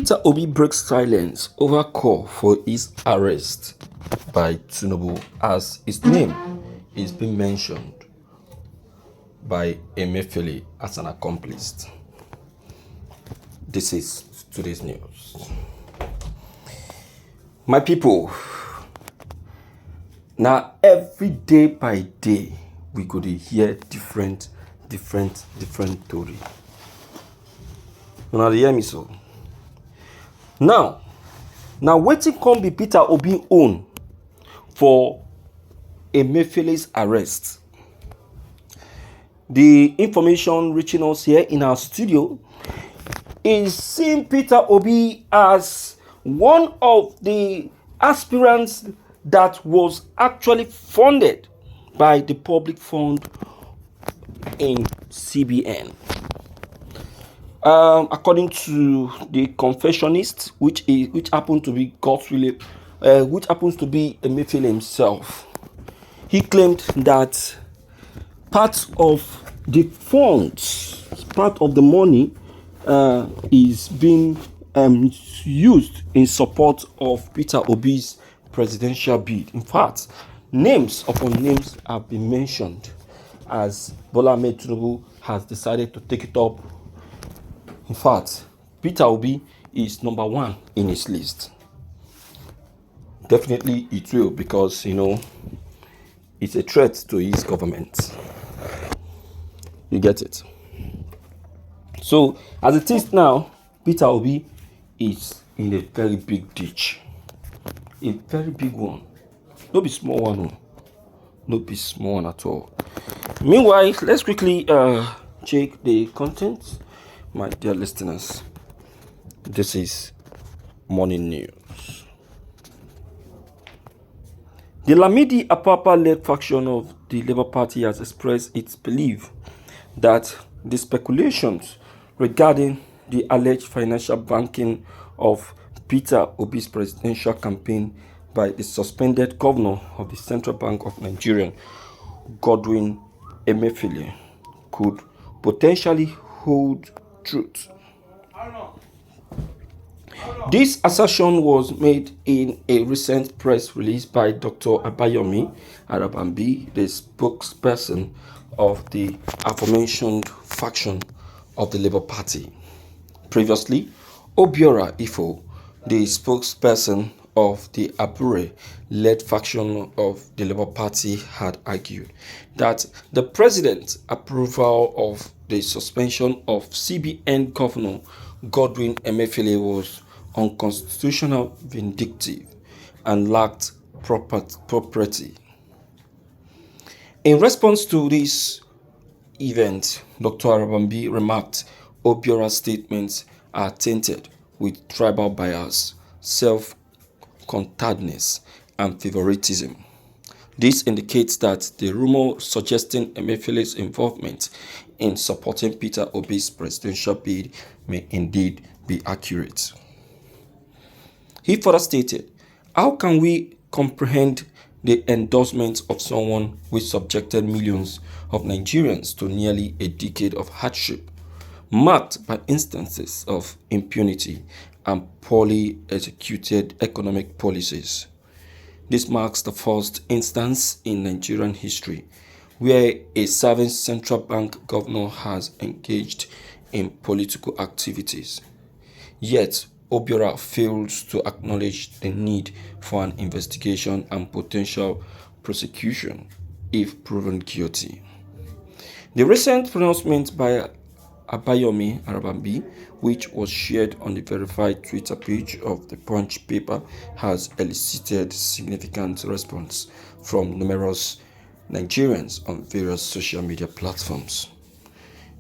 Peter Obi breaks silence over call for his arrest by Tinubu as his name is being mentioned by Emefiele as an accomplice. This is today's news. My people, now every day by day we go to hear different story. Una dey hear me so? Now wetin come be Peter Obi own for Emefiele's arrest? The information reaching us here in our studio is seeing Peter Obi as one of the aspirants that was actually funded by the public fund in CBN. According to the confessionist, which happened to be which happens to be Emefiele himself, he claimed that part of the funds, part of the money, is being used in support of Peter Obi's presidential bid. In fact, names upon names have been mentioned as Bola Ahmed Tinubu has decided to take it up. In fact, Peter Obi is number one in his list. Definitely it will, because it's a threat to his government. You get it? So as it is now, Peter Obi is in a very big ditch. A very big one. No be small one. No. No be small one at all. Meanwhile, let's quickly check the content. My dear listeners, this is morning news. The Lamidi Apapa-led faction of the Labour Party has expressed its belief that the speculations regarding the alleged financial backing of Peter Obi's presidential campaign by the suspended governor of the Central Bank of Nigeria, Godwin Emefiele, could potentially hold truth. This assertion was made in a recent press release by Dr. Abayomi Arabambi, the spokesperson of the aforementioned faction of the Labour Party. Previously, Obiora Ifo, the spokesperson of the Abure-led faction of the Labour Party, had argued that the president's approval of the suspension of CBN Governor Godwin Emefiele was unconstitutional, vindictive, and lacked propriety. In response to this event, Dr. Arabambi remarked Obiora's statements are tainted with tribal bias, self-centeredness, and favoritism. This indicates that the rumor suggesting Emefiele's involvement in supporting Peter Obi's presidential bid may indeed be accurate. He further stated, "How can we comprehend the endorsement of someone who subjected millions of Nigerians to nearly a decade of hardship, marked by instances of impunity and poorly executed economic policies? This marks the first instance in Nigerian history where a serving central bank governor has engaged in political activities. Yet, Obiora fails to acknowledge the need for an investigation and potential prosecution if proven guilty." The recent pronouncement by Abayomi Arabambi, which was shared on the verified Twitter page of the Punch paper, has elicited significant response from numerous Nigerians on various social media platforms.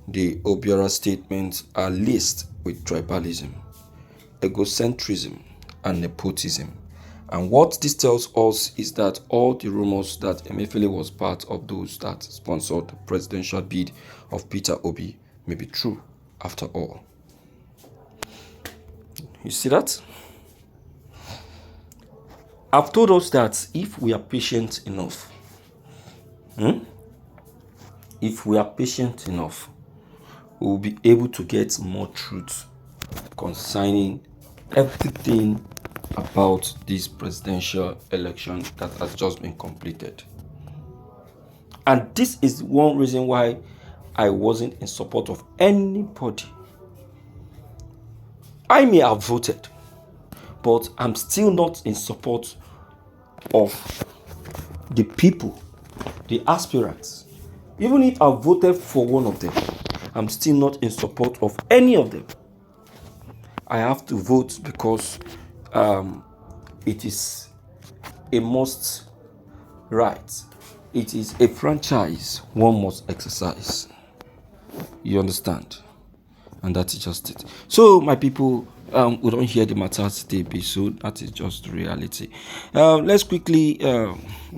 The Obiora statements are laced with tribalism, egocentrism, and nepotism. And what this tells us is that all the rumors that Emefiele was part of those that sponsored the presidential bid of Peter Obi may be true after all. You see that? I've told us that if we are patient enough, we'll be able to get more truth concerning everything about this presidential election that has just been completed. And this is one reason why I wasn't in support of anybody. I may have voted, but I'm still not in support of the people, the aspirants. Even if I voted for one of them, I'm still not in support of any of them. I have to vote because it is a must right. It is a franchise one must exercise. You understand? And that is just it. So, my people, we don't hear the matter today, so that is just reality. Let's quickly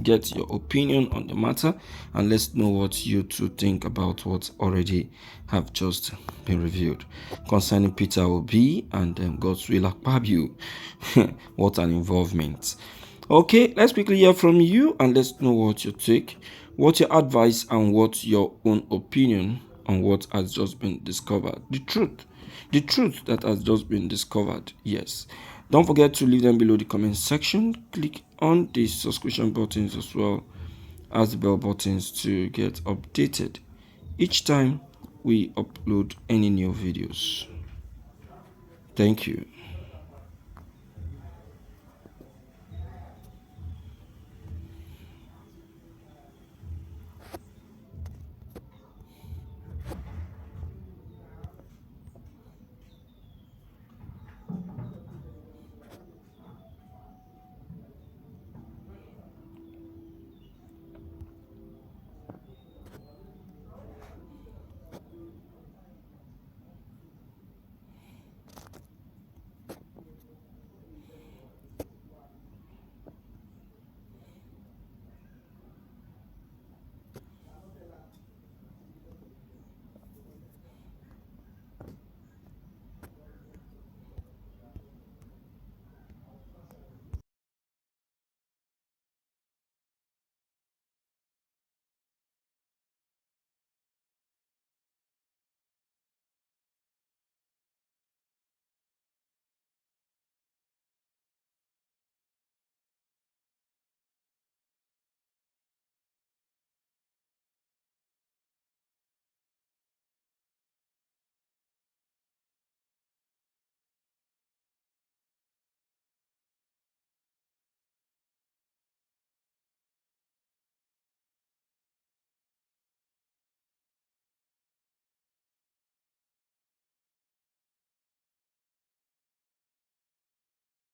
get your opinion on the matter, and let's know what you two think about what already have just been revealed concerning Peter Obi and Godswill Akpabio. What an involvement. Okay, let's quickly hear from you, and let's know what you think, what your advice, and what your own opinion on what has just been discovered. The truth that has just been discovered. Yes. Don't forget to leave them below the comment section. Click on the subscription buttons as well as the bell buttons to get updated each time we upload any new videos. Thank you.